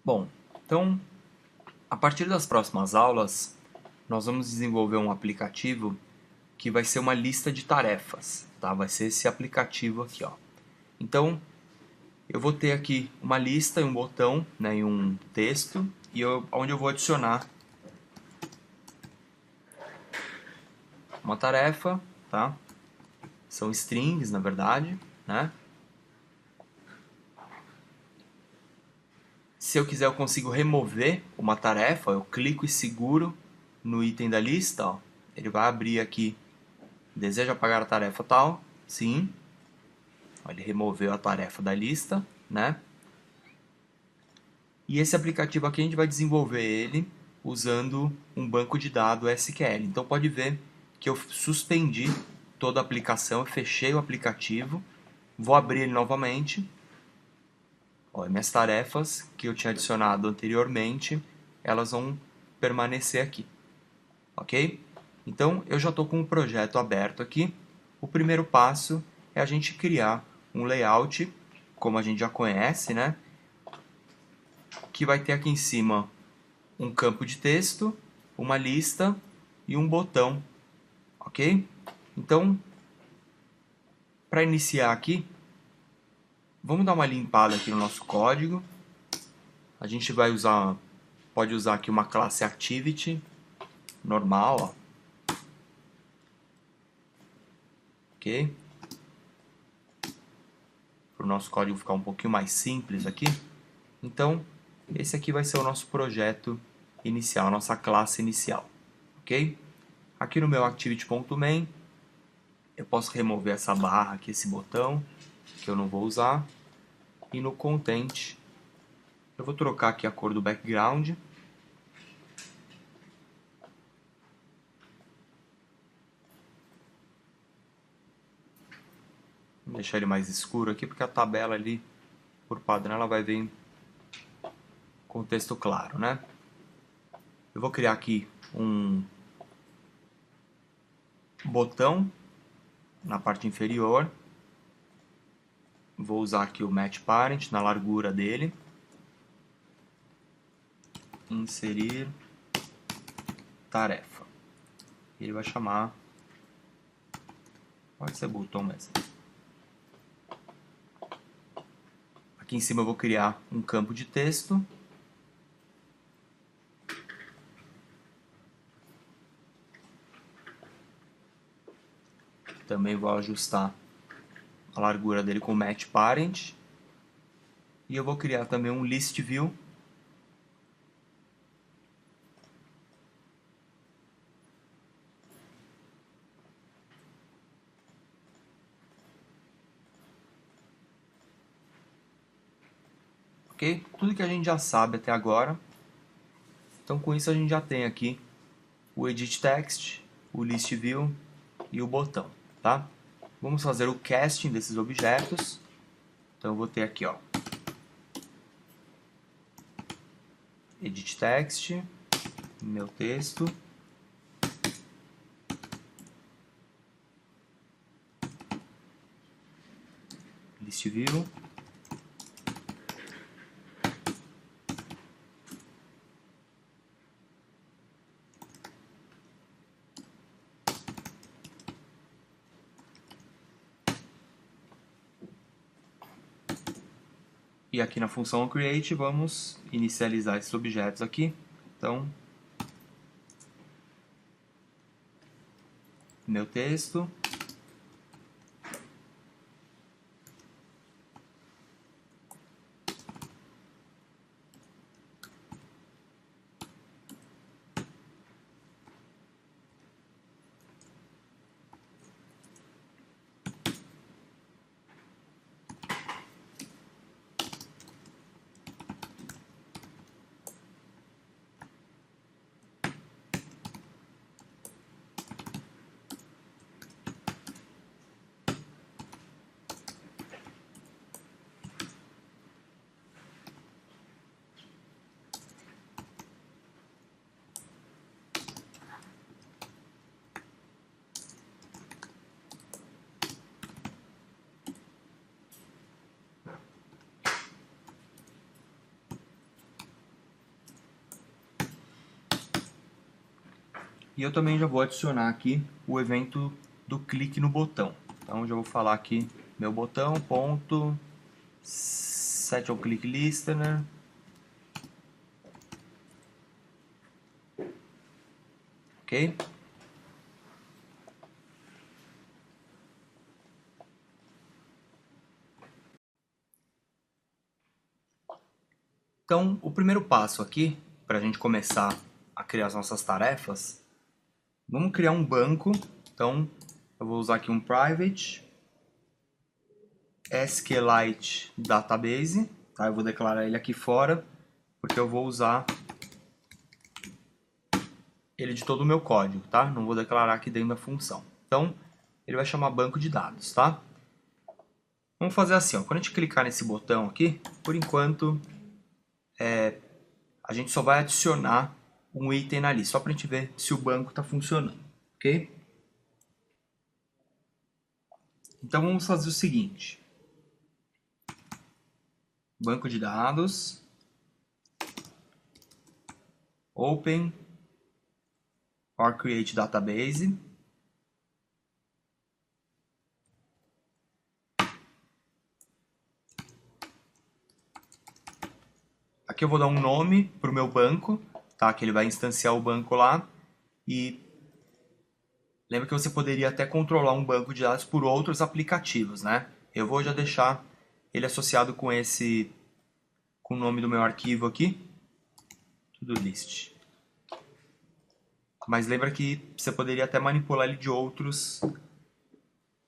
Bom, então, a partir das próximas aulas, nós vamos desenvolver um aplicativo que vai ser uma lista de tarefas, tá? Vai ser esse aplicativo aqui, ó. Então, eu vou ter aqui uma lista e um botão, né, e um texto, onde eu vou adicionar uma tarefa, tá? São strings, na verdade, né? Se eu quiser, eu consigo remover uma tarefa. Eu clico e seguro no item da lista, ó. Ele vai abrir aqui. Deseja apagar a tarefa tal? Sim. Ele removeu a tarefa da lista, né? E esse aplicativo aqui a gente vai desenvolver ele usando um banco de dados SQL. Então pode ver que eu suspendi toda a aplicação, eu fechei o aplicativo, vou abrir ele novamente. Ó, minhas tarefas que eu tinha adicionado anteriormente, elas vão permanecer aqui, ok? Então eu já estou com o projeto aberto aqui. O primeiro passo é a gente criar um layout, como a gente já conhece, né? Que vai ter aqui em cima um campo de texto, uma lista e um botão, ok? Então, para iniciar aqui, vamos dar uma limpada aqui no nosso código. A gente pode usar aqui uma classe Activity normal, ó, ok? Para o nosso código ficar um pouquinho mais simples aqui. Então, esse aqui vai ser o nosso projeto inicial, a nossa classe inicial, ok? Aqui no meu Activity.main, eu posso remover essa barra aqui, esse botão, que eu não vou usar. E no Content, eu vou trocar aqui a cor do background. Vou deixar ele mais escuro aqui, porque a tabela ali, por padrão, ela vai vir em contexto claro, né? Eu vou criar aqui um botão na parte inferior. Vou usar aqui o Match Parent na largura dele. Inserir tarefa. Ele vai chamar... Pode ser botão mesmo. Aqui em cima eu vou criar um campo de texto. Também vou ajustar a largura dele com o Match Parent. E eu vou criar também um List View. Ok? Tudo que a gente já sabe até agora. Então com isso a gente já tem aqui o Edit Text, o List View e o botão, tá? Vamos fazer o casting desses objetos. Então eu vou ter aqui, ó, Edit Text, meu texto, List View, e aqui na função create vamos inicializar esses objetos aqui. Então, meu texto, E eu também já vou adicionar aqui o evento do clique no botão. Então já vou falar aqui meu botão, ponto, set on click listener. Ok? Então, o primeiro passo aqui, para a gente começar a criar as nossas tarefas, vamos criar um banco. Então, eu vou usar aqui um private SQLite database. Tá? Eu vou declarar ele aqui fora, porque eu vou usar ele de todo o meu código, tá? Não vou declarar aqui dentro da função. Então, ele vai chamar banco de dados, tá? Vamos fazer assim, ó. Quando a gente clicar nesse botão aqui, por enquanto, a gente só vai adicionar um item na lista, só para a gente ver se o banco está funcionando, ok? Então vamos fazer o seguinte: banco de dados, open or create database. Aqui eu vou dar um nome para o meu banco, tá? Que ele vai instanciar o banco lá. E lembra que você poderia até controlar um banco de dados por outros aplicativos, né? Eu vou já deixar ele associado com o nome do meu arquivo aqui, to-do list. Mas lembra que você poderia até manipular ele de outros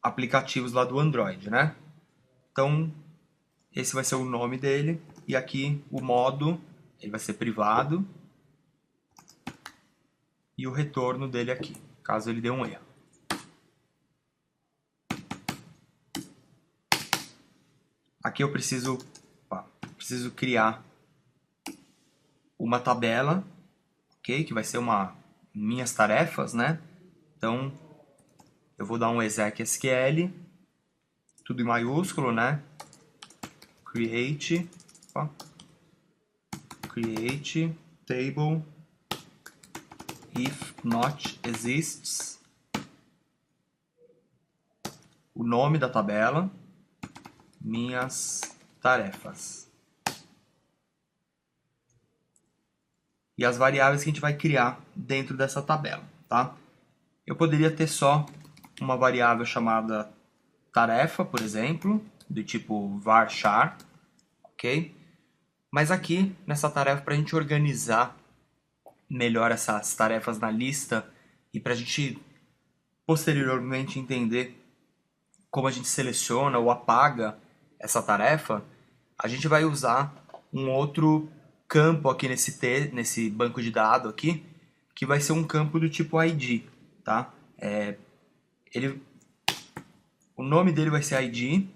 aplicativos lá do Android, né? Então, esse vai ser o nome dele. E aqui o modo, ele vai ser privado. E o retorno dele aqui, caso ele dê um erro. Aqui eu preciso criar uma tabela, ok? Que vai ser minhas tarefas, né? Então, eu vou dar um exec SQL, tudo em maiúsculo, né? Create table if not exists, o nome da tabela, minhas tarefas. E as variáveis que a gente vai criar dentro dessa tabela, tá? Eu poderia ter só uma variável chamada tarefa, por exemplo, do tipo varchar, ok? Mas aqui, nessa tarefa, para a gente organizar melhor essas tarefas na lista e para a gente posteriormente entender como a gente seleciona ou apaga essa tarefa, a gente vai usar um outro campo aqui nesse banco de dados aqui, que vai ser um campo do tipo ID, tá? O nome dele vai ser ID,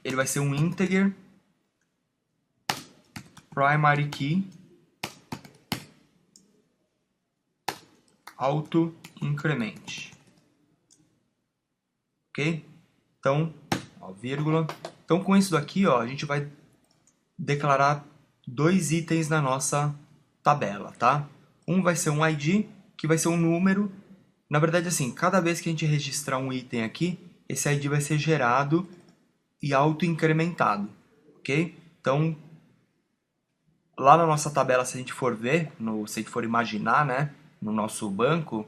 ele vai ser um integer, primary key, auto increment, ok? Então, ó, vírgula. Então, com isso daqui, ó, a gente vai declarar dois itens na nossa tabela, tá? Um vai ser um ID, que vai ser um número. Na verdade, assim, cada vez que a gente registrar um item aqui, esse ID vai ser gerado e auto-incrementado, ok? Então, lá na nossa tabela, se a gente for ver, se a gente for imaginar, né, no nosso banco,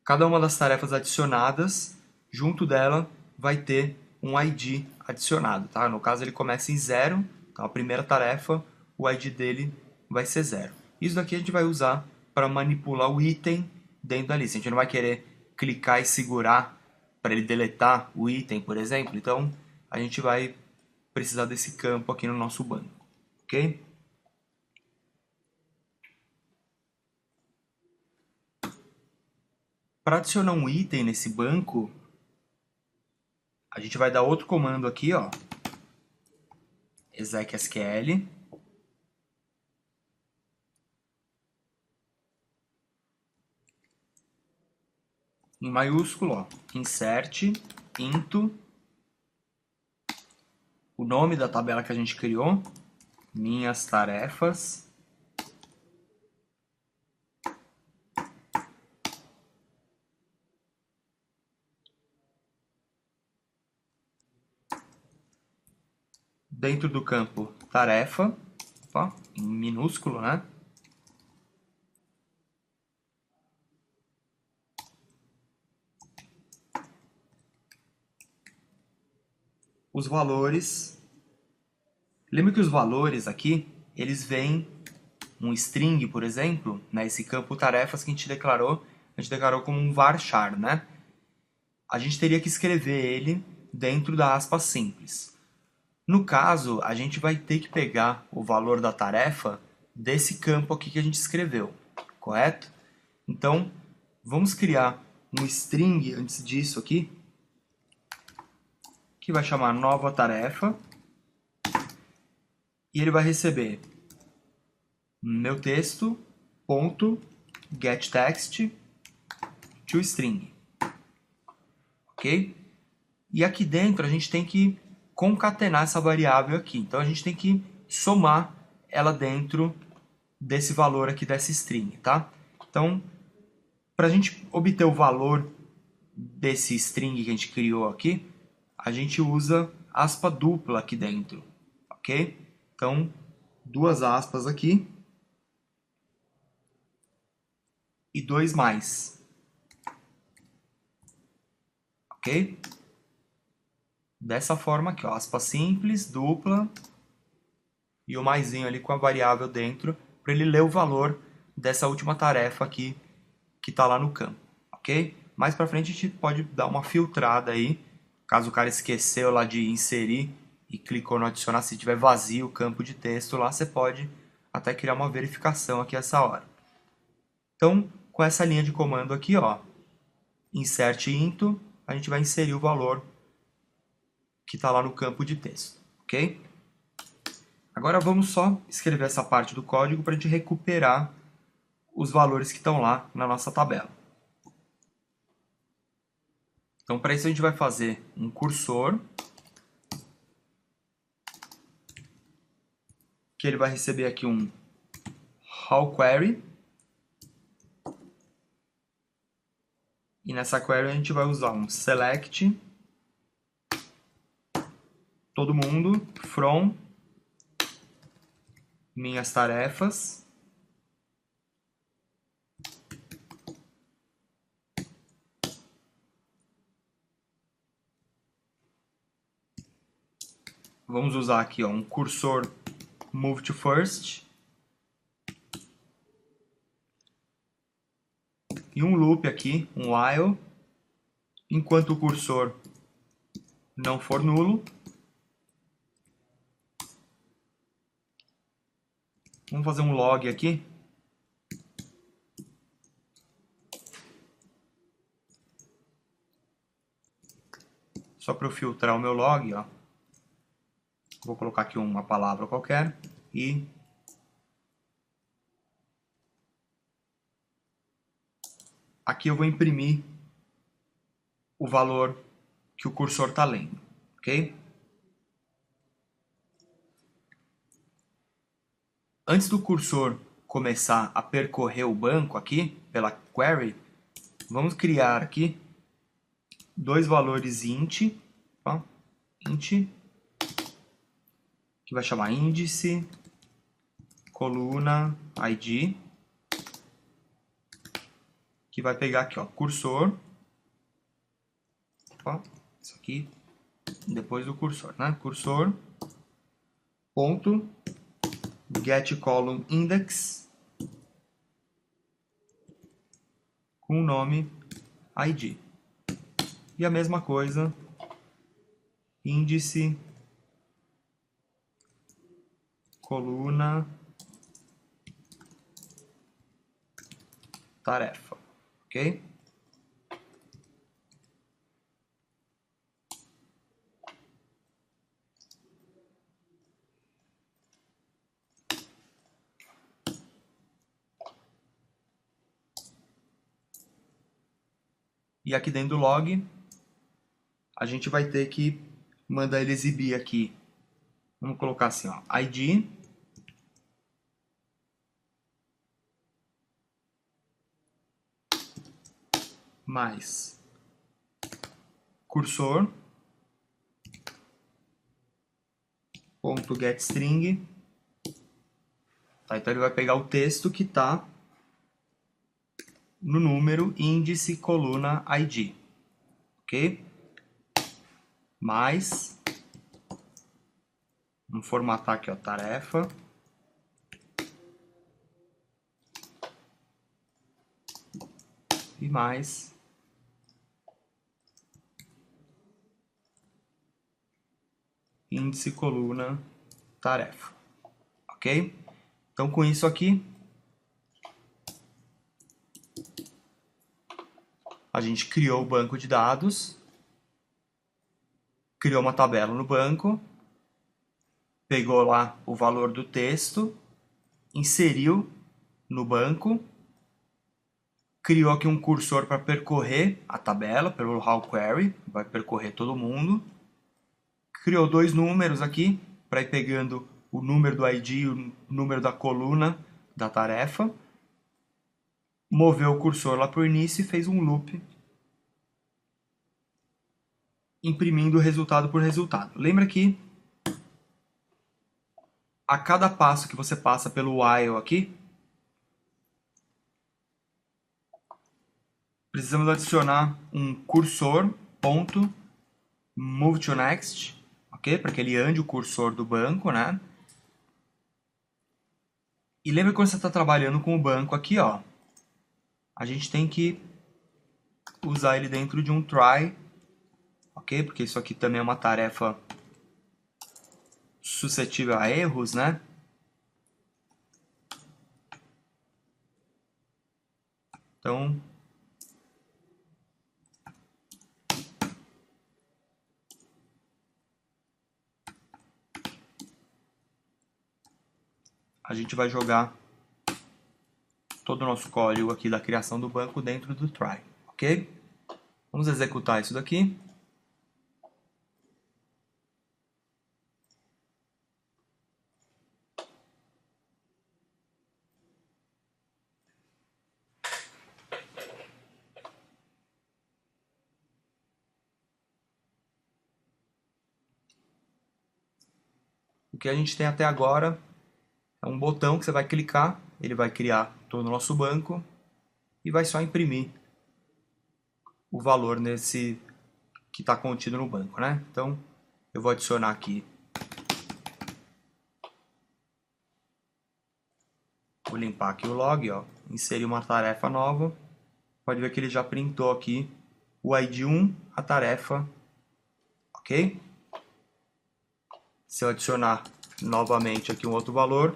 cada uma das tarefas adicionadas, junto dela, vai ter um ID adicionado, tá? No caso, ele começa em 0, então a primeira tarefa, o ID dele vai ser 0. Isso daqui a gente vai usar para manipular o item dentro da lista. A gente não vai querer clicar e segurar para ele deletar o item, por exemplo. Então, a gente vai precisar desse campo aqui no nosso banco, ok? Para adicionar um item nesse banco, a gente vai dar outro comando aqui, ó, exec SQL. Em maiúsculo, ó, insert into o nome da tabela que a gente criou, minhas tarefas, dentro do campo tarefa, ó, em minúsculo, né? Os valores. Lembra que os valores aqui, eles vêm um string, por exemplo, né? Esse campo tarefas que a gente declarou como um varchar, né? A gente teria que escrever ele dentro da aspa simples. No caso, a gente vai ter que pegar o valor da tarefa desse campo aqui que a gente escreveu, correto? Então, vamos criar um string antes disso aqui, que vai chamar nova tarefa, e ele vai receber meu texto ponto getText toString, ok? E aqui dentro a gente tem que concatenar essa variável aqui. Então a gente tem que somar ela dentro desse valor aqui dessa string, tá? Então, para a gente obter o valor desse string que a gente criou aqui, a gente usa aspa dupla aqui dentro, ok? Então, duas aspas aqui e dois mais, ok? Dessa forma aqui, ó, aspa simples, dupla e o maisinho ali com a variável dentro para ele ler o valor dessa última tarefa aqui que está lá no campo, ok? Mais para frente a gente pode dar uma filtrada aí, caso o cara esqueceu lá de inserir e clicou no adicionar, se tiver vazio o campo de texto lá, você pode até criar uma verificação aqui essa hora. Então, com essa linha de comando aqui, ó, insert into, a gente vai inserir o valor que está lá no campo de texto, ok? Agora vamos só escrever essa parte do código para a gente recuperar os valores que estão lá na nossa tabela. Então, para isso a gente vai fazer um cursor, que ele vai receber aqui um how query, e nessa query a gente vai usar um select todo mundo from minhas tarefas vamos usar aqui ó, um cursor move to first e um loop aqui, um while, enquanto o cursor não for nulo. Vamos fazer um log aqui. Só para eu filtrar o meu log, ó. Vou colocar aqui uma palavra qualquer e aqui eu vou imprimir o valor que o cursor está lendo, ok? Antes do cursor começar a percorrer o banco aqui, pela query, vamos criar aqui dois valores int, ó, int, que vai chamar índice, coluna, id, que vai pegar aqui, ó, cursor, ó, isso aqui, depois do cursor, né? Cursor, ponto, get column index, com o nome id. E a mesma coisa, índice, coluna, tarefa, ok? E aqui dentro do log, a gente vai ter que mandar ele exibir aqui. Vamos colocar assim, ó, id mais cursor ponto getString. Tá, então ele vai pegar o texto que está no número índice coluna ID, ok? Mais, vamos formatar aqui, ó, tarefa. E mais índice coluna tarefa, ok? Então com isso aqui a gente criou o banco de dados, criou uma tabela no banco, pegou lá o valor do texto, inseriu no banco, criou aqui um cursor para percorrer a tabela pelo how query, vai percorrer todo mundo. Criou dois números aqui para ir pegando o número do ID e o número da coluna da tarefa. Moveu o cursor lá para o início e fez um loop, imprimindo resultado por resultado. Lembra que a cada passo que você passa pelo while aqui, precisamos adicionar um cursor ponto move to next, ok? Para que ele ande o cursor do banco, né? E lembra que quando você está trabalhando com o banco aqui, ó, a gente tem que usar ele dentro de um try, ok? Porque isso aqui também é uma tarefa suscetível a erros, né? Então, a gente vai jogar todo o nosso código aqui da criação do banco dentro do try, ok? Vamos executar isso daqui. O que a gente tem até agora é um botão que você vai clicar, ele vai criar todo o nosso banco e vai só imprimir o valor nesse que está contido no banco, né? Então, eu vou adicionar aqui, vou limpar aqui o log, ó, inserir uma tarefa nova, pode ver que ele já printou aqui o ID 1, a tarefa, ok? Se eu adicionar novamente aqui um outro valor,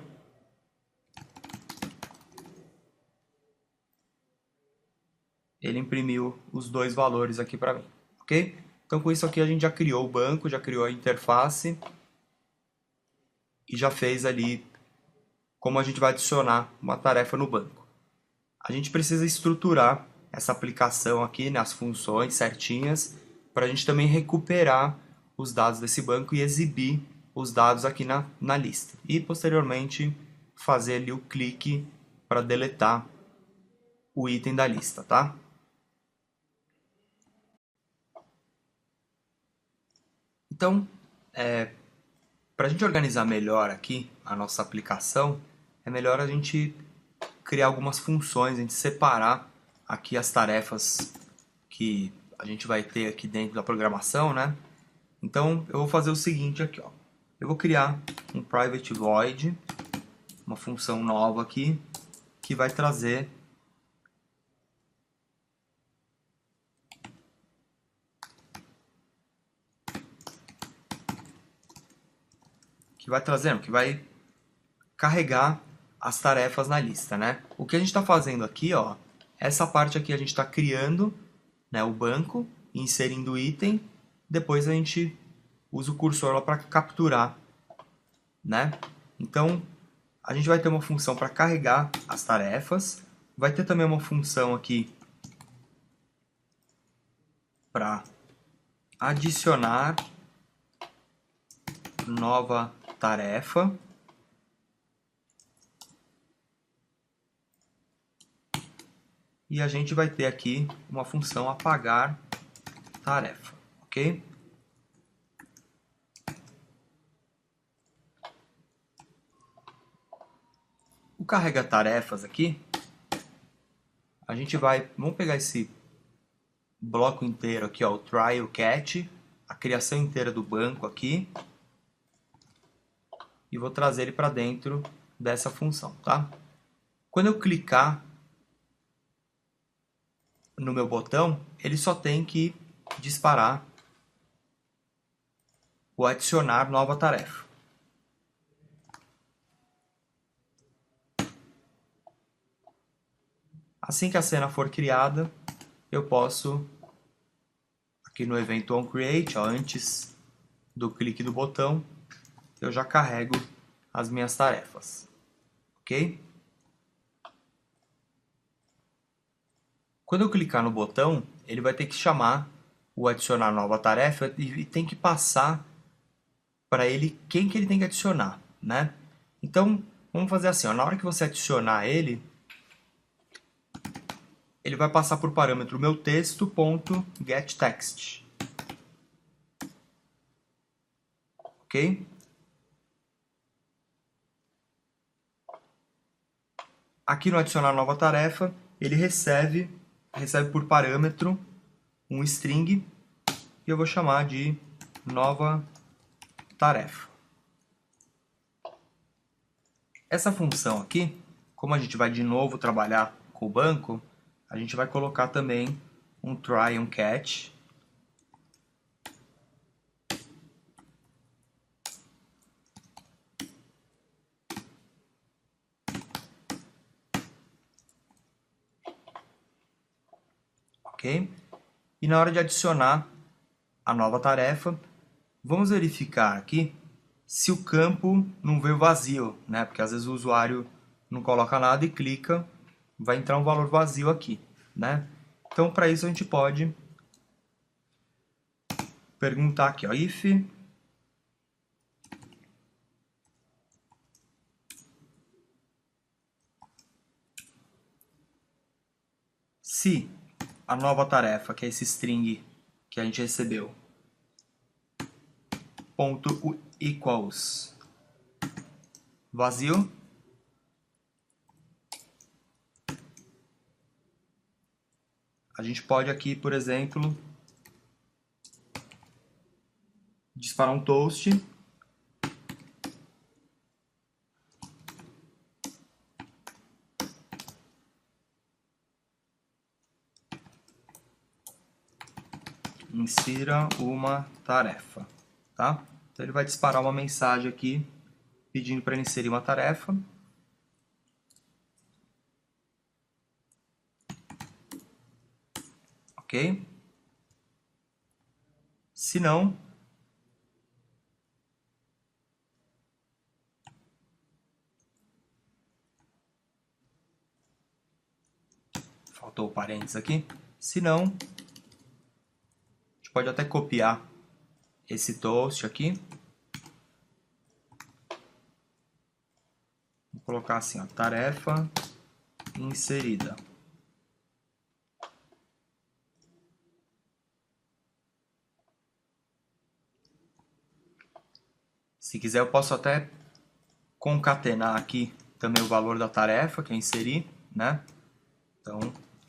ele imprimiu os dois valores aqui para mim, ok? Então com isso aqui a gente já criou o banco, já criou a interface e já fez ali como a gente vai adicionar uma tarefa no banco. A gente precisa estruturar essa aplicação aqui, né, as funções certinhas, para a gente também recuperar os dados desse banco e exibir os dados aqui na lista. E posteriormente fazer ali o clique para deletar o item da lista, tá? Então, para a gente organizar melhor aqui a nossa aplicação, é melhor a gente criar algumas funções, a gente separar aqui as tarefas que a gente vai ter aqui dentro da programação, né? Então, eu vou fazer o seguinte aqui, ó. Eu vou criar um private void, uma função nova aqui, que vai trazer que vai carregar as tarefas na lista, né? O que a gente está fazendo aqui, ó, essa parte aqui a gente está criando, né, o banco, inserindo o item, depois a gente usa o cursor lá para capturar, né? Então, a gente vai ter uma função para carregar as tarefas, vai ter também uma função aqui para adicionar nova tarefa. E a gente vai ter aqui uma função apagar tarefa, ok? O carrega tarefas aqui, a gente vai, vamos pegar esse bloco inteiro aqui, ó, o try, o catch, a criação inteira do banco aqui, e vou trazer ele para dentro dessa função, tá? Quando eu clicar no meu botão, ele só tem que disparar o adicionar nova tarefa. Assim que a cena for criada, eu posso, aqui no evento onCreate, ó, antes do clique do botão, eu já carrego as minhas tarefas, ok? Quando eu clicar no botão, ele vai ter que chamar o adicionar nova tarefa e tem que passar para ele quem que ele tem que adicionar, né? Então, vamos fazer assim, ó, na hora que você adicionar ele, ele vai passar por parâmetro meu texto.getText. Ok? Aqui no adicionar nova tarefa, ele recebe por parâmetro um string e eu vou chamar de nova tarefa. Essa função aqui, como a gente vai de novo trabalhar com o banco, a gente vai colocar também um try e um catch. Ok? E na hora de adicionar a nova tarefa, vamos verificar aqui se o campo não veio vazio, né? Porque às vezes o usuário não coloca nada e clica, vai entrar um valor vazio aqui, né? Então, para isso a gente pode perguntar aqui, ó, if se a nova tarefa, que é esse string que a gente recebeu, ponto equals vazio, a gente pode aqui, por exemplo, disparar um toast insira uma tarefa, tá? Então ele vai disparar uma mensagem aqui pedindo para inserir uma tarefa. Ok? Se não, faltou o parênteses aqui. Se não, a gente pode até copiar esse toast aqui. Vou colocar assim, ó, tarefa inserida. Se quiser, eu posso até concatenar aqui também o valor da tarefa, que é inserir, né? Então,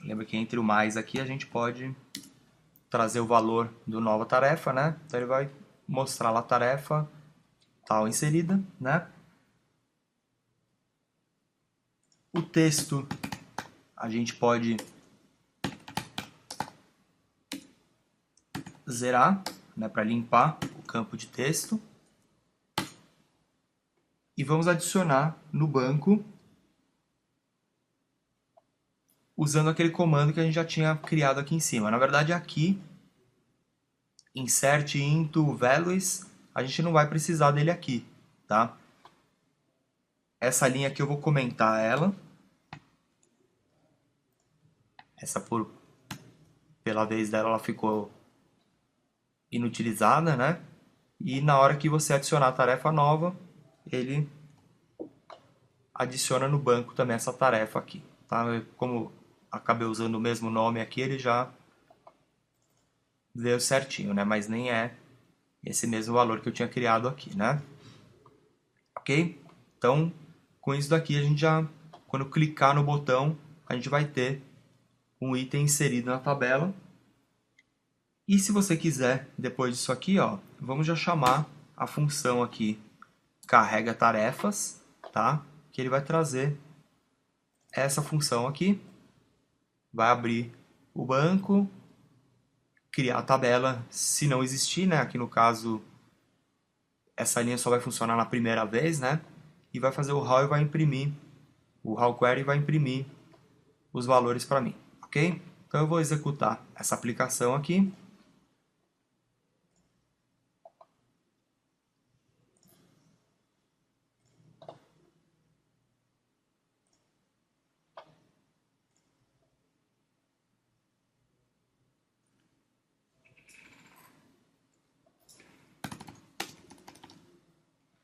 lembra que entre o mais aqui a gente pode trazer o valor do nova tarefa, né? Então ele vai mostrar lá a tarefa tal inserida, né? O texto a gente pode zerar, né, para limpar o campo de texto. E vamos adicionar no banco usando aquele comando que a gente já tinha criado aqui em cima. Na verdade, aqui, insert into values, a gente não vai precisar dele aqui, tá? Essa linha aqui eu vou comentar ela. Essa pela vez dela ela ficou inutilizada, né? E na hora que você adicionar a tarefa nova, ele adiciona no banco também essa tarefa aqui, tá? Como acabei usando o mesmo nome aqui, ele já veio certinho, né? Mas nem é esse mesmo valor que eu tinha criado aqui, né? Ok? Então, com isso daqui a gente já quando clicar no botão, a gente vai ter um item inserido na tabela. E se você quiser, depois disso aqui, ó, vamos já chamar a função aqui carrega tarefas, tá? Que ele vai trazer essa função aqui, vai abrir o banco, criar a tabela se não existir, né? Aqui no caso, essa linha só vai funcionar na primeira vez, né? E vai fazer o how e vai imprimir, o how query vai imprimir os valores para mim, ok? Então eu vou executar essa aplicação aqui.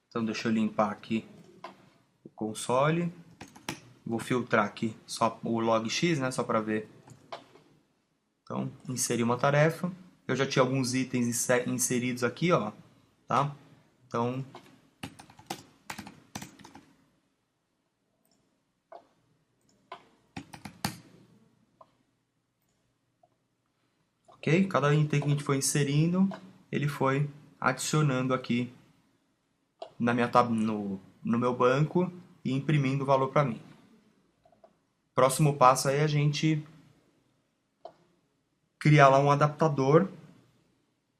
Então deixa eu limpar aqui o console. Vou filtrar aqui só o logx, né, só para ver. Então, inserir uma tarefa. Eu já tinha alguns itens inseridos aqui, ó, tá? Então, ok? Cada item que a gente foi inserindo, ele foi adicionando aqui na minha no meu banco e imprimindo o valor para mim. Próximo passo aí é a gente criar lá um adaptador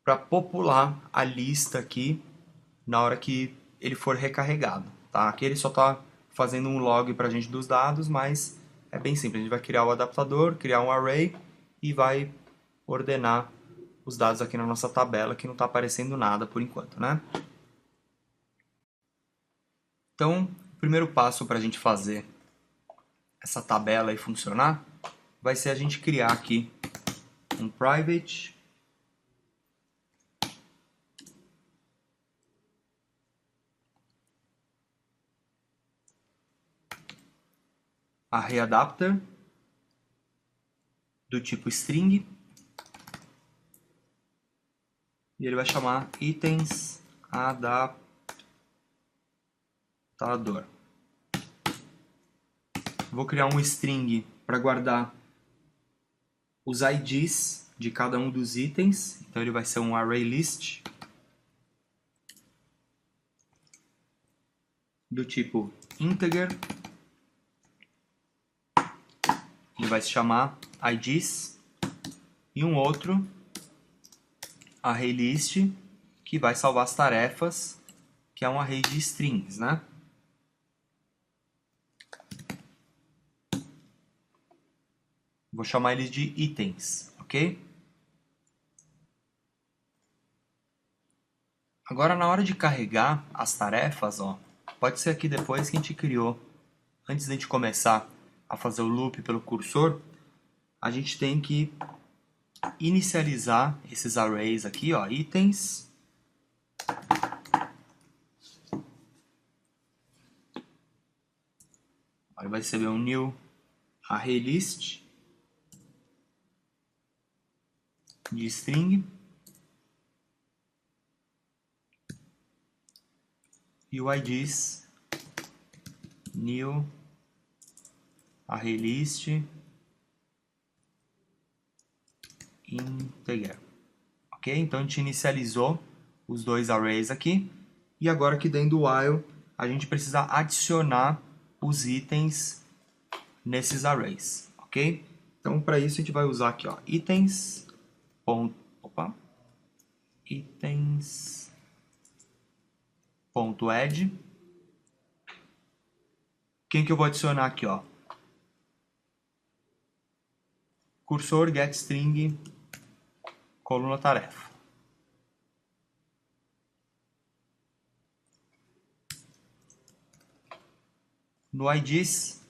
para popular a lista aqui na hora que ele for recarregado, tá? Aqui ele só está fazendo um log para a gente dos dados, mas é bem simples. A gente vai criar o adaptador, criar um array e vai ordenar os dados aqui na nossa tabela, que não está aparecendo nada por enquanto, né? Então, o primeiro passo para a gente fazer essa tabela e funcionar vai ser a gente criar aqui um private array adapter do tipo string e ele vai chamar itens adaptador. Vou criar um string para guardar os IDs de cada um dos itens, então ele vai ser um array list do tipo integer. Ele vai se chamar IDs e um outro array list que vai salvar as tarefas, que é um array de strings, né? Vou chamar eles de itens, ok? Agora na hora de carregar as tarefas, ó, pode ser aqui depois que a gente criou, antes de a gente começar a fazer o loop pelo cursor, a gente tem que inicializar esses arrays aqui, ó, itens. Aí vai receber um new array list de string e o IDs new array list integer. Ok? Então a gente inicializou os dois arrays aqui e agora aqui dentro do while a gente precisa adicionar os itens nesses arrays, ok? Então para isso a gente vai usar aqui, ó, itens add. Quem que eu vou adicionar aqui, ó? Cursor getString coluna tarefa. No IDs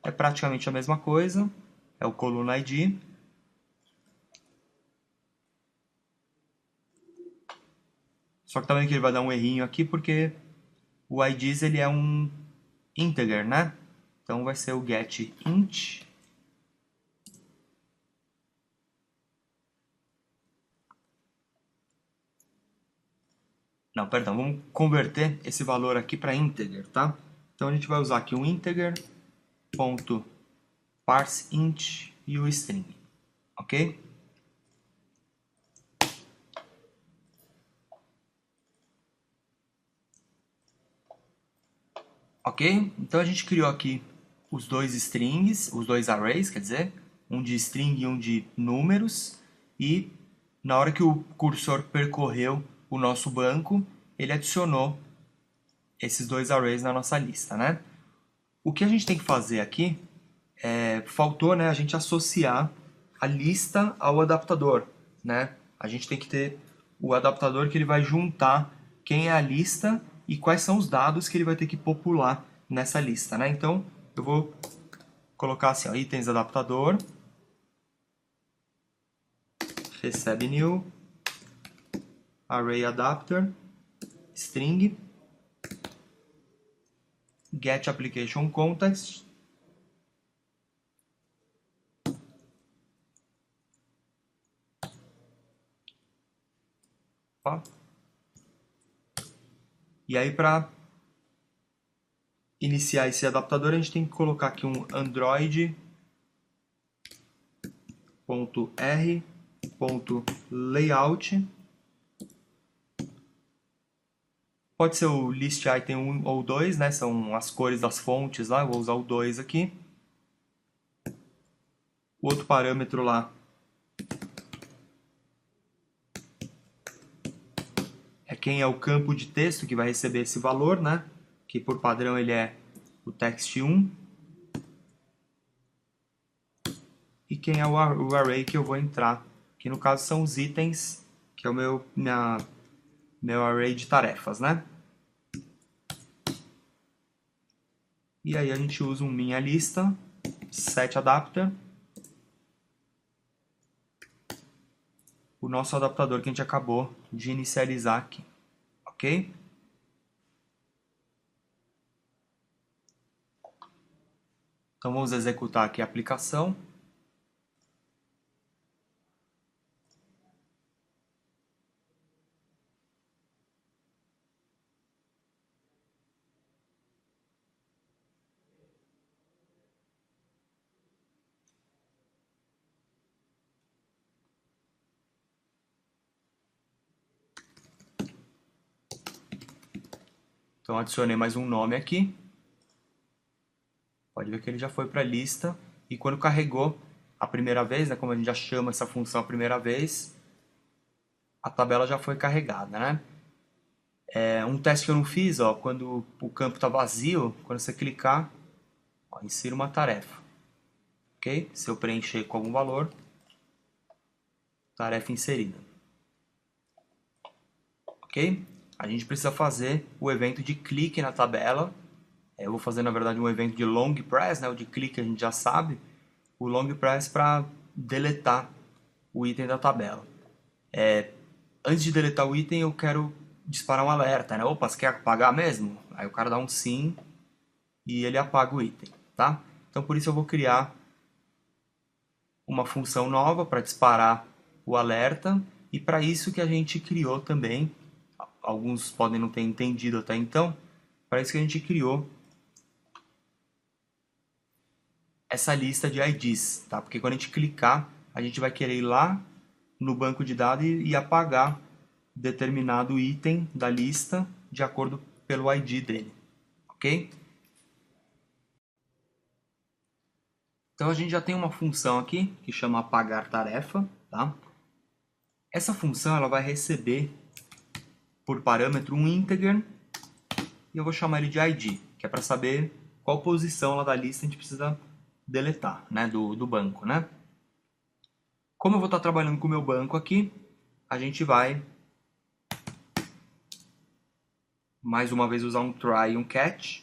é praticamente a mesma coisa, é o coluna ID. Só que também que ele vai dar um errinho aqui porque o IDs ele é um integer, né? Então vai ser o getInt. Não, perdão, vamos converter esse valor aqui para integer, tá? Então a gente vai usar aqui um integer ponto parseInt e o string, ok? Ok? Então a gente criou aqui os dois strings, os dois arrays, quer dizer, um de string e um de números, e na hora que o cursor percorreu o nosso banco, ele adicionou esses dois arrays na nossa lista, né? O que a gente tem que fazer aqui faltou, né, a gente associar a lista ao adaptador, né? A gente tem que ter o adaptador que ele vai juntar quem é a lista e quais são os dados que ele vai ter que popular nessa lista, né? Então, eu vou colocar assim, ó, itens adaptador, recebe new, array adapter, string, get application context, ó. E aí, para iniciar esse adaptador, a gente tem que colocar aqui um android.r.layout. Pode ser o list item 1 ou 2, né? São as cores das fontes lá, eu vou usar o 2 aqui. O outro parâmetro lá é quem é o campo de texto que vai receber esse valor, né? Que por padrão ele é o text1. E quem é o array que eu vou entrar, que no caso são os itens, que é o meu array de tarefas, né? E aí a gente usa um minha lista, setAdapter, o nosso adaptador que a gente acabou de inicializar aqui, ok? Então vamos executar aqui a aplicação. Então adicionei mais um nome aqui. Pode ver que ele já foi para a lista. E quando carregou a primeira vez, né, como a gente já chama essa função a primeira vez, a tabela já foi carregada, né? Um teste que eu não fiz, ó, quando o campo está vazio, quando você clicar, ó, insira uma tarefa. Ok? Se eu preencher com algum valor, tarefa inserida. Ok? A gente precisa fazer o evento de clique na tabela. Eu vou fazer, na verdade, um evento de long press, né? O de clique a gente já sabe. O long press para deletar o item da tabela. Antes de deletar o item, eu quero disparar um alerta, né? Opa, você quer apagar mesmo? Aí o cara dá um sim e ele apaga o item, tá? Então, por isso eu vou criar uma função nova para disparar o alerta. E para isso que a gente criou também, alguns podem não ter entendido até então, para isso que a gente criou essa lista de IDs, tá? Porque quando a gente clicar, a gente vai querer ir lá no banco de dados e apagar determinado item da lista de acordo pelo ID dele, ok? Então a gente já tem uma função aqui que chama apagar tarefa, tá? Essa função ela vai receber por parâmetro um integer e eu vou chamar ele de ID, que é para saber qual posição lá da lista a gente precisa deletar, né, do banco, né? Como eu vou estar trabalhando com o meu banco aqui, a gente vai mais uma vez usar um try e um catch.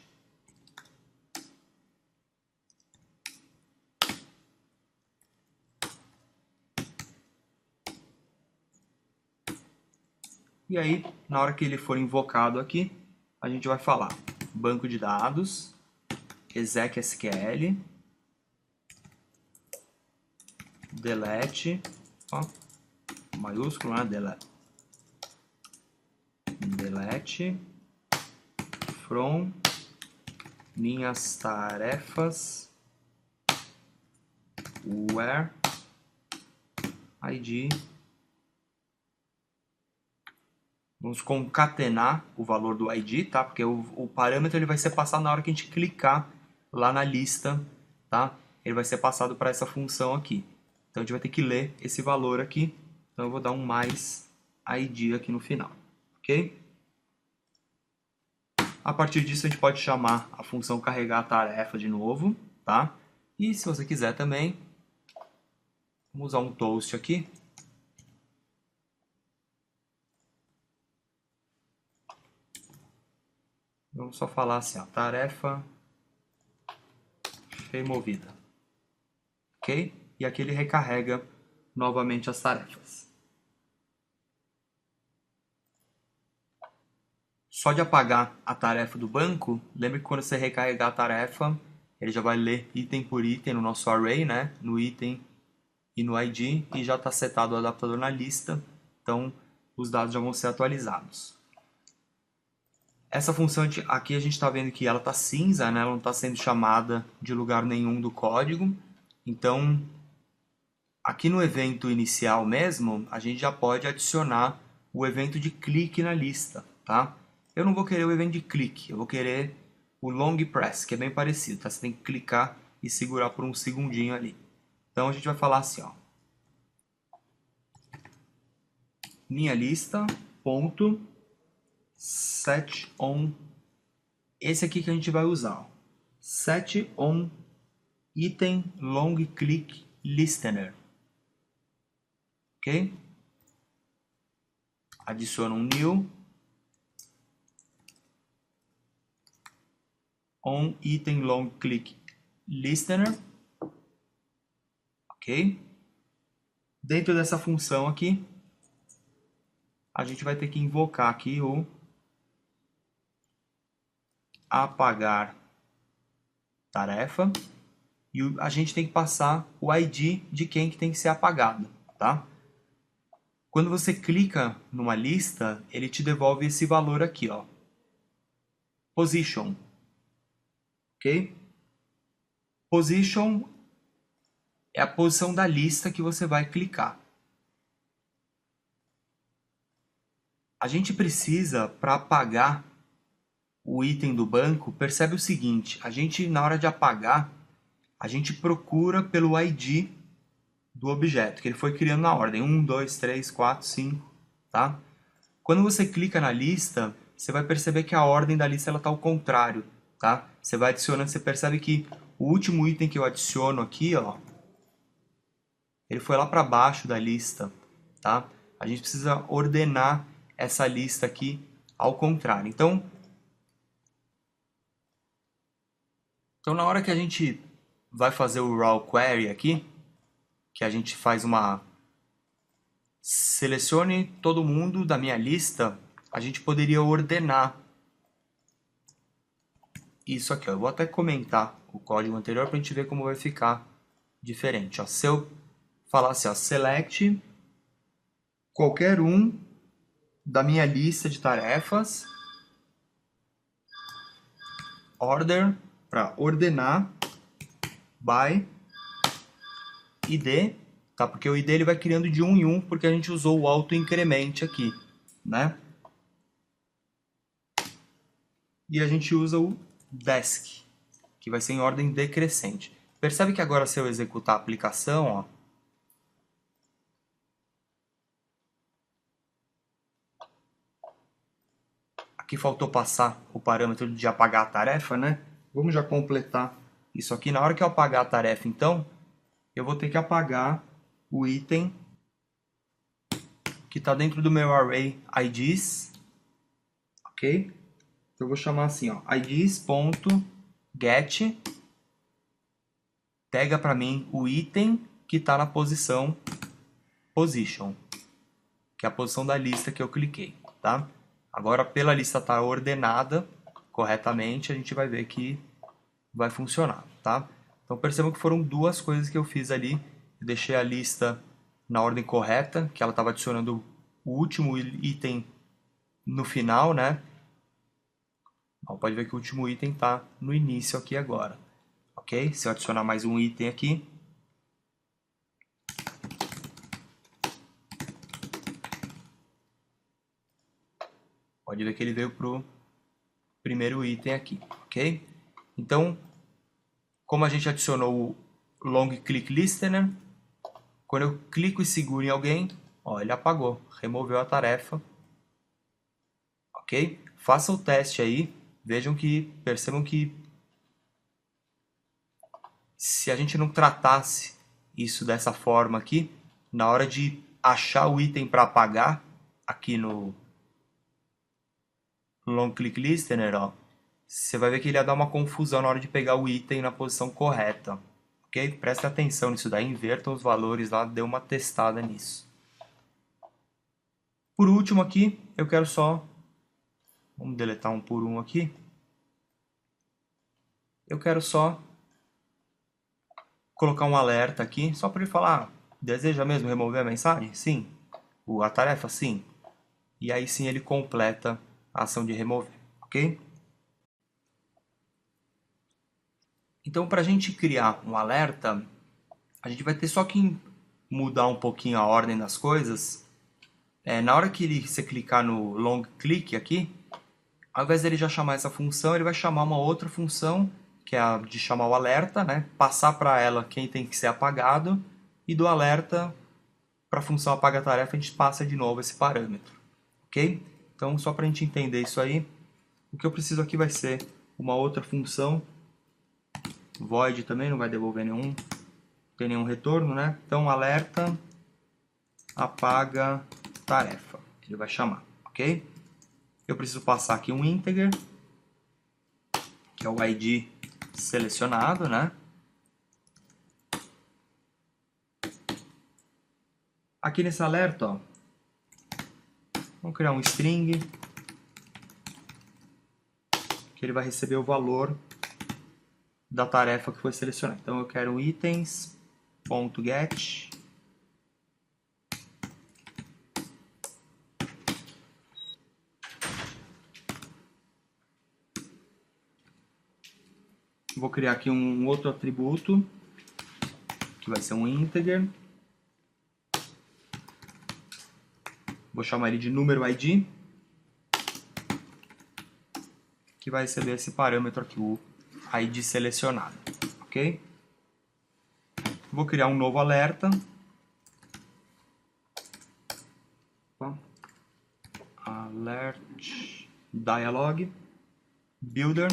E aí, na hora que ele for invocado aqui, a gente vai falar banco de dados, exec.sql, delete, ó, maiúsculo, né? Delete from minhas tarefas where id. Vamos concatenar o valor do id, tá? Porque o parâmetro ele vai ser passado na hora que a gente clicar lá na lista, tá? Ele vai ser passado para essa função aqui. Então a gente vai ter que ler esse valor aqui. Então eu vou dar um mais id aqui no final, ok? A partir disso a gente pode chamar a função carregar tarefa de novo, tá? E se você quiser também, vamos usar um toast aqui. Vamos só falar assim, ó, tarefa removida, ok? E aqui ele recarrega novamente as tarefas. Só de apagar a tarefa do banco, lembre que quando você recarregar a tarefa, ele já vai ler item por item no nosso array, né? No item e no id, e já está setado o adaptador na lista, então os dados já vão ser atualizados. Essa função aqui a gente está vendo que ela está cinza, né? Ela não está sendo chamada de lugar nenhum do código, então aqui no evento inicial mesmo, a gente já pode adicionar o evento de clique na lista, tá? Eu não vou querer o evento de clique, eu vou querer o long press, que é bem parecido, tá? Você tem que clicar e segurar por um segundinho ali. Então a gente vai falar assim, ó. Minha lista, ponto, set on, esse aqui que a gente vai usar, ó. Set on item long click listener. Ok? Adiciona um new on item long click listener. Ok? Dentro dessa função aqui, a gente vai ter que invocar aqui o apagar tarefa e a gente tem que passar o ID de quem que tem que ser apagado, tá? Quando você clica numa lista, ele te devolve esse valor aqui, ó. Position. Ok? Position é a posição da lista que você vai clicar. A gente precisa, para apagar o item do banco, percebe o seguinte, a gente, na hora de apagar, a gente procura pelo ID do objeto, que ele foi criando na ordem, 1, 2, 3, 4, 5, tá? Quando você clica na lista, você vai perceber que a ordem da lista está ao contrário, tá? Você vai adicionando, você percebe que o último item que eu adiciono aqui, ó, ele foi lá para baixo da lista, tá? A gente precisa ordenar essa lista aqui ao contrário. Então na hora que a gente vai fazer o raw query aqui, que a gente faz uma selecione todo mundo da minha lista, a gente poderia ordenar isso aqui, ó. Eu vou até comentar o código anterior para a gente ver como vai ficar diferente, ó. Se eu falar assim, ó, select qualquer um da minha lista de tarefas, order, para ordenar, by id, tá? Porque o id ele vai criando de 1 em 1, porque a gente usou o auto-incremente aqui, né? E a gente usa o desk, que vai ser em ordem decrescente. Percebe que agora se eu executar a aplicação, ó, aqui faltou passar o parâmetro de apagar a tarefa, né? Vamos já completar isso aqui. Na hora que eu apagar a tarefa, então, eu vou ter que apagar o item que está dentro do meu array IDs, ok? Então eu vou chamar assim, ó, IDs.get, pega para mim o item que está na posição position, que é a posição da lista que eu cliquei, tá? Agora, pela lista estar ordenada corretamente, a gente vai ver que vai funcionar, tá? Então percebam que foram duas coisas que eu fiz ali. Eu deixei a lista na ordem correta, que ela estava adicionando o último item no final, né? Então, pode ver que o último item está no início aqui agora, ok? Se eu adicionar mais um item aqui, Pode ver que ele veio para o primeiro item aqui, ok? Então, como a gente adicionou o long click listener, quando eu clico e seguro em alguém, ó, ele apagou, removeu a tarefa, ok? Façam o teste aí, percebam que se a gente não tratasse isso dessa forma aqui, na hora de achar o item para apagar, aqui no long click listener, ó, você vai ver que ele ia dar uma confusão na hora de pegar o item na posição correta. Ok? Presta atenção nisso daí, invertam os valores lá, dê uma testada nisso. Por último aqui, eu quero só... Vamos deletar um por um aqui. Eu quero só colocar um alerta aqui, só para ele falar, deseja mesmo remover a mensagem? Sim. A tarefa? Sim. E aí sim ele completa a ação de remover, ok? Então, para a gente criar um alerta, a gente vai ter só que mudar um pouquinho a ordem das coisas. Na hora que você clicar no long click aqui, ao invés dele já chamar essa função, ele vai chamar uma outra função, que é a de chamar o alerta, né? Passar para ela quem tem que ser apagado, e do alerta, para a função apaga-tarefa, a gente passa de novo esse parâmetro, ok? Então, só para a gente entender isso aí, o que eu preciso aqui vai ser uma outra função, void também, não vai devolver nenhum, tem nenhum retorno, né? Então, alerta apaga tarefa, ele vai chamar, ok? Eu preciso passar aqui um integer, que é o ID selecionado, né? Aqui nesse alerta, ó, vamos criar um string, que ele vai receber o valor da tarefa que foi selecionada. Então eu quero itens.get vou criar aqui um outro atributo, que vai ser um integer. Vou chamar ele de número ID, que vai receber esse parâmetro aqui, o ID selecionado, ok? Vou criar um novo alerta. Alert dialog builder,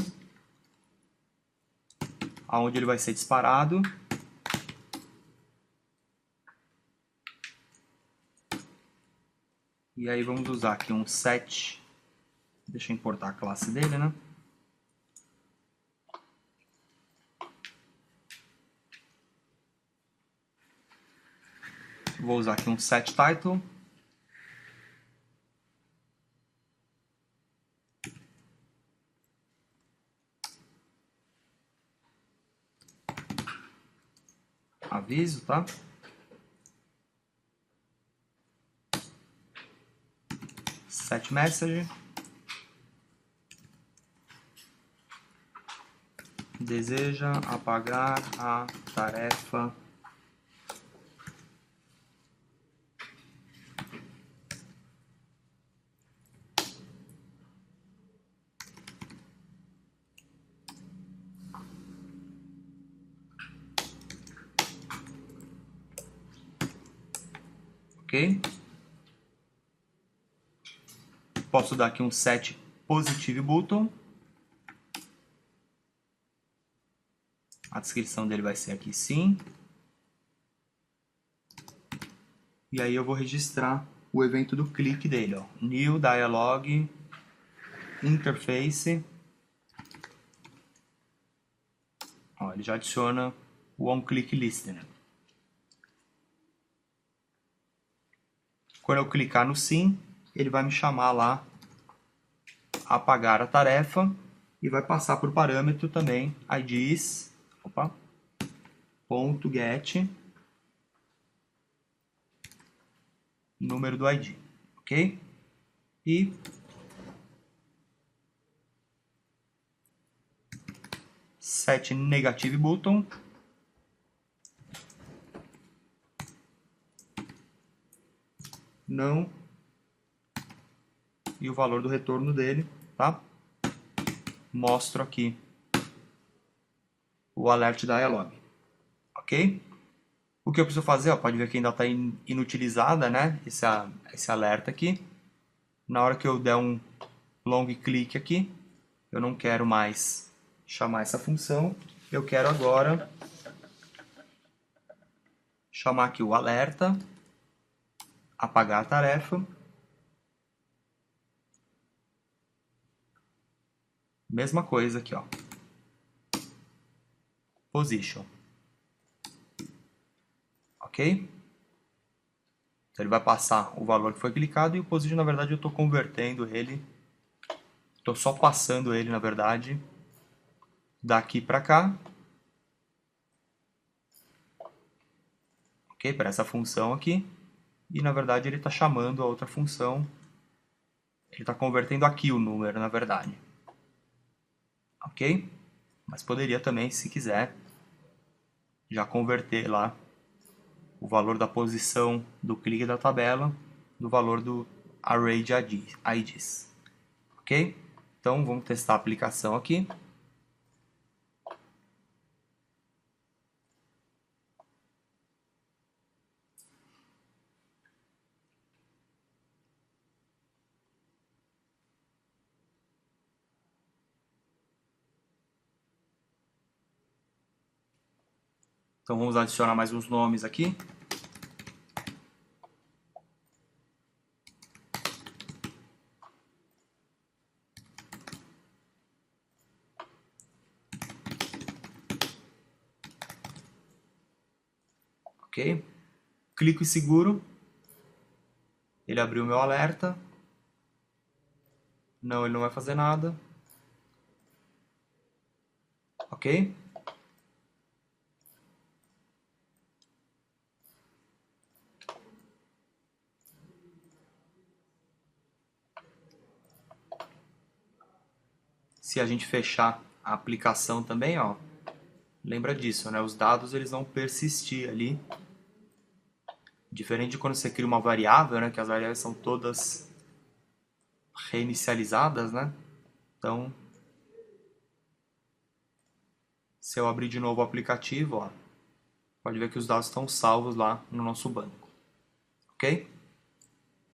aonde ele vai ser disparado. E aí vamos usar aqui um set, deixa eu importar a classe dele, né? Vou usar aqui um set title. Aviso, tá? Set message. Deseja apagar a tarefa ok? Posso dar aqui um set positive button. A descrição dele vai ser aqui sim. E aí eu vou registrar o evento do clique dele, ó. New dialog interface. Ó, ele já adiciona o onClick listener. Quando eu clicar no sim, ele vai me chamar lá apagar a tarefa e vai passar por parâmetro também IDs, .get número do ID, ok? E set negative button não e o valor do retorno dele, tá? Mostro aqui o alert da iLog, ok? O que eu preciso fazer, ó, pode ver que ainda está inutilizada, né? Esse alerta aqui. Na hora que eu der um long click aqui, eu não quero mais chamar essa função, eu quero agora chamar aqui o alerta, apagar a tarefa, mesma coisa aqui, ó, position, ok? Então ele vai passar o valor que foi clicado e o position, na verdade, eu estou convertendo ele, estou só passando ele, na verdade, daqui para cá, ok? Para essa função aqui. E na verdade ele está chamando a outra função, ele está convertendo aqui o número, na verdade. Ok? Mas poderia também, se quiser, já converter lá o valor da posição do clique da tabela do valor do array de IDs. Ok? Então vamos testar a aplicação aqui. Então vamos adicionar mais uns nomes aqui. Ok? Clico em seguro. Ele abriu meu alerta. Não, ele não vai fazer nada. Ok? Se a gente fechar a aplicação também, ó, lembra disso, né? Os dados eles vão persistir ali. Diferente de quando você cria uma variável, né? Que as variáveis são todas reinicializadas, né? Então, se eu abrir de novo o aplicativo, ó, pode ver que os dados estão salvos lá no nosso banco. Ok?